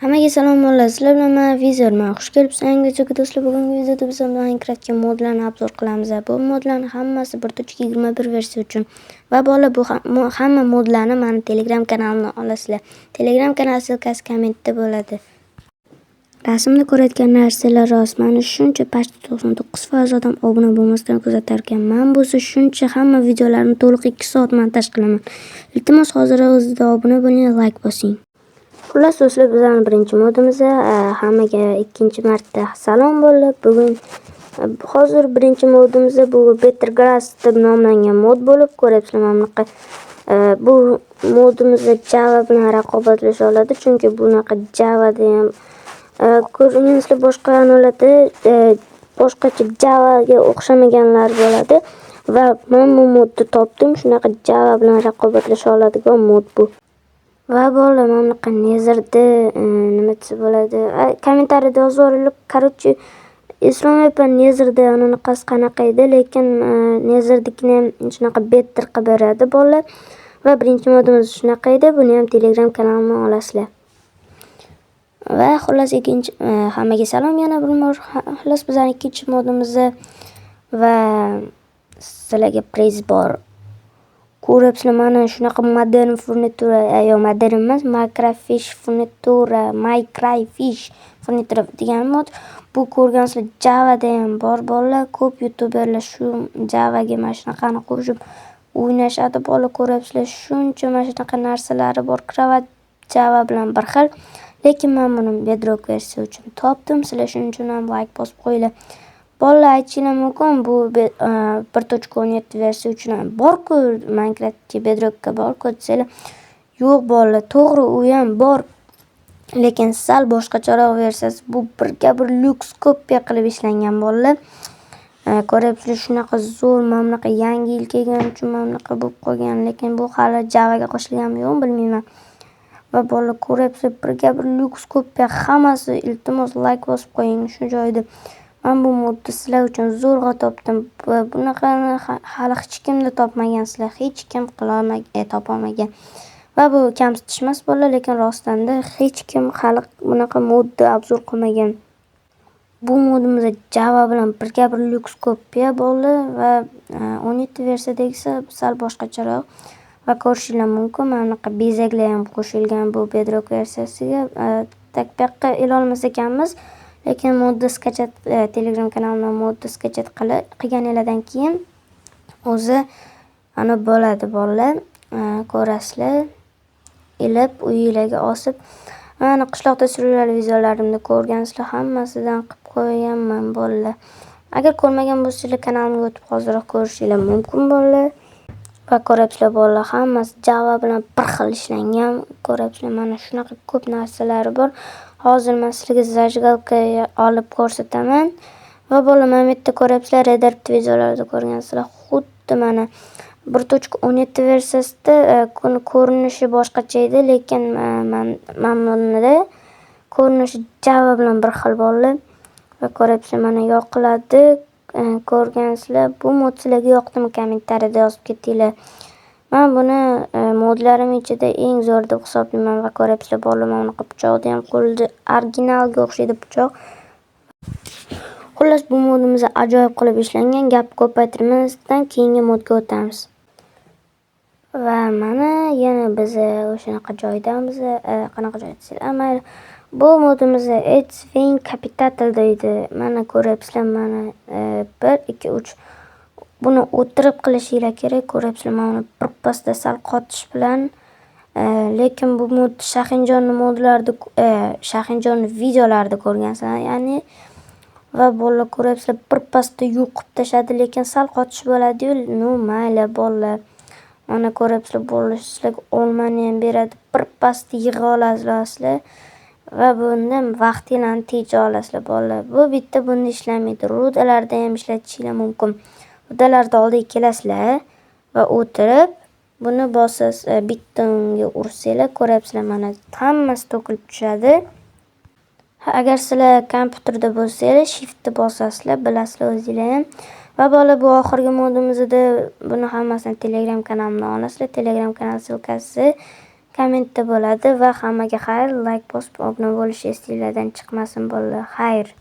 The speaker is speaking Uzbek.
Hammaga salom bo'llar. Sizlar bilan men Vizorman. Xush kelibsiz yangi videoga do'stlar. Bugungi videoda biz Minecraftga modlarni obzor qilamiz. Bu modlarning hammasi 1.21 versiya uchun. Va bola bu hamma modlarni meni Telegram kanalimdan olasizlar. Telegram kanal silkasi kommentda bo'ladi. Rasmda ko'rayotgan narsalar rost. Mana shuncha past 99% odam obuna bo'lmasdan kuzatar ekan. Men bo'lsa shuncha hamma videolarni to'liq 2 soat montaj qilaman. Iltimos hozir o'zida obuna bo'ling, like bosing. Xullas do'stlar, bizning birinchi modimizda hammaga ikkinchi marta salom bo'lib, bugun hozir birinchi modimizda bu Bettergrass deb nomlangan mod bo'lib, ko'ryapsizlar mana bunaqa. Bu modimizda Java bilan raqobatlasha oladi, chunki bunaqa Javada ham ko'rgansizlar boshqa anolada boshqacha Javaga o'xshamaganlar bo'ladi va men bu modni topdim. Shunaqa Java bilan raqobatlasha oladigan mod bu. Va bola mana bunaqa nezirda nima desa bo'ladi? Kommentariyada yozib yuboringlar. Короче, eslolmayapman nezirda anaqasi qanaqa edi, lekin nezirnikini ham shunaqa better qilib beradi bolalar. Va birinchi modimiz shunaqa edi. Buni ham Telegram kanalimdan olasizlar. Va xullas ikkinchi hammaga salom yana bir bor. Xullas bizning ikkinchi modimizda va sizlarga priz bor. Ko'ryapsizlar mana shunaqa modern furnitura, modern emas, Minecraft furnitura degan mod. Bu ko'rgansizlar Javada ham bor bolalar. Ko'p youtuberlar shu Javaga mana shunaqani qo'shib o'ynashadi bolalar. Ko'ryapsizlar shuncha mana shunaqa narsalari bor. Kravat Java bilan bir xil. Lekin men buni Bedrock versiya uchun topdim. Sizlar shuning uchun ham like bosib qo'yinglar. Bolalar aytishingiz mumkin, bu 1.17 versiya uchun ham bor-ku, Minecraftga Bedrockga bor-ku desanglar, yo'q bolalar, to'g'ri u ham bor, lekin sal boshqacharoq versiyasi. Bu bir lyuks kopiya qilib ishlangan bolalar. Ko'ryapsizlar shunaqa zo'r, mana bunaqa yangi yil kelgani uchun mana bunaqa bo'lib qolgan, lekin bu hali Javaga qo'shilganmi yo'q bilmayman. Va bolalar ko'ryapsizlar bir lyuks kopiya, hammasi iltimos like bosib qo'ying shu joyda. Men bu modni sizlar uchun zo'rg'a topdim. Bunaqani hali hech kimda topmagansizlar, hech kim topolmagan. Va bu kamsitish emas bolalar, lekin rostdan-da hech kim hali bunaqa modni obzor qilmagan. Bu modimizda Java bilan bir lyuks kopiya bolalar va 17 versiyadagisi sal boshqacharoq. Va ko'rishingiz mumkin, mana bunaqa bezaklar ham qo'shilgan bu Bedrock versiyasiga. Takpaqqa ilolmas ekanmiz. Lekin modni skachat Telegram kanalimdan modni skachat qilganingizdan keyin o'zi ana bo'ladi bolalar. Ko'rasizlar. Ilib uyingizga osib, mana qishloqda survival videolarimni ko'rgansizlar, hammasidan qilib qo'yganman bolalar. Agar ko'rmagan bo'lsangiz kanalimga o'tib hozirroq ko'rishingiz mumkin bolalar. Va ko'ryapsizlar bolalar, hammasi Java bilan bir xil ishlangan. Ko'ryapsizlar mana shunaqa ko'p narsalari bor. Hozir men sizlarga zajgalka olib ko'rsataman. Va bolalar, mana bu yerda ko'ryapsizlar, Redart videolarida ko'rgansizlar, xuddi mana 1.17 versiyasida ko'rinishi boshqacha edi, lekin bunda ko'rinishi Java bilan bir xil bolalar. Va ko'ryapsizlar mana yoqiladi. Ko'rgansizlar, bu mod sizlarga yoqdimi kommentariyada yozib ketinglar. Men buni modlarim ichida eng zo'r deb hisoblayman. Va ko'ryapsizlar bolalar, mana bunaqa pichoqda ham qo'lda originalga o'xshaydi pichoq. Xullas bu modimiz ajoyib qilib ishlangan. Gap ko'paytirmasdan keyingi modga o'tamiz. Va mana yana biz o'shanaqa joydamiz. Qanaqa joy desanglar mayli. Bu modimiz Edwin Capital deydi. Mana ko'ryapsizlar, mana 1 2 3 buni o'tirib qilishingiz kerak. Ko'ryapsizlar, mana birpasda sal qotish bilan, lekin bu mod Shahinjonning modlarida, Shahinjonning videolarida ko'rgansizlar, ya'ni va bolalar ko'ryapsizlar, birpasda yo'qib tashadi, lekin sal qotish bo'ladi-yu, no mayli bolalar. Mana ko'ryapsizlar, bolalar sizlarga olmani ham beradi, birpasda yig'a olasizlar. Va bundan vaqtingizni teja olasizlar bolalar. Bu bitta bunda ishlamaydi. Rudalarda ham ishlatishingiz mumkin. Rudalarda oldiga kelasizlar va o'tirib buni bosasiz, bitta unga ursanglar, ko'ryapsizlar mana hammasi to'kilib tushadi. Agar sizlar kompyuterda bo'lsangiz, shiftni bosasizlar, bilasizlar o'zingizlar ham. Va bolalar, bu oxirgi modimizda buni hammasini Telegram kanalimdan olasizlar. Telegram kanal silkasi kommentda bo'ladi va hammaga xayr, layk bosib obuna bo'lish esinglardan chiqmasin bolalar. Xayr.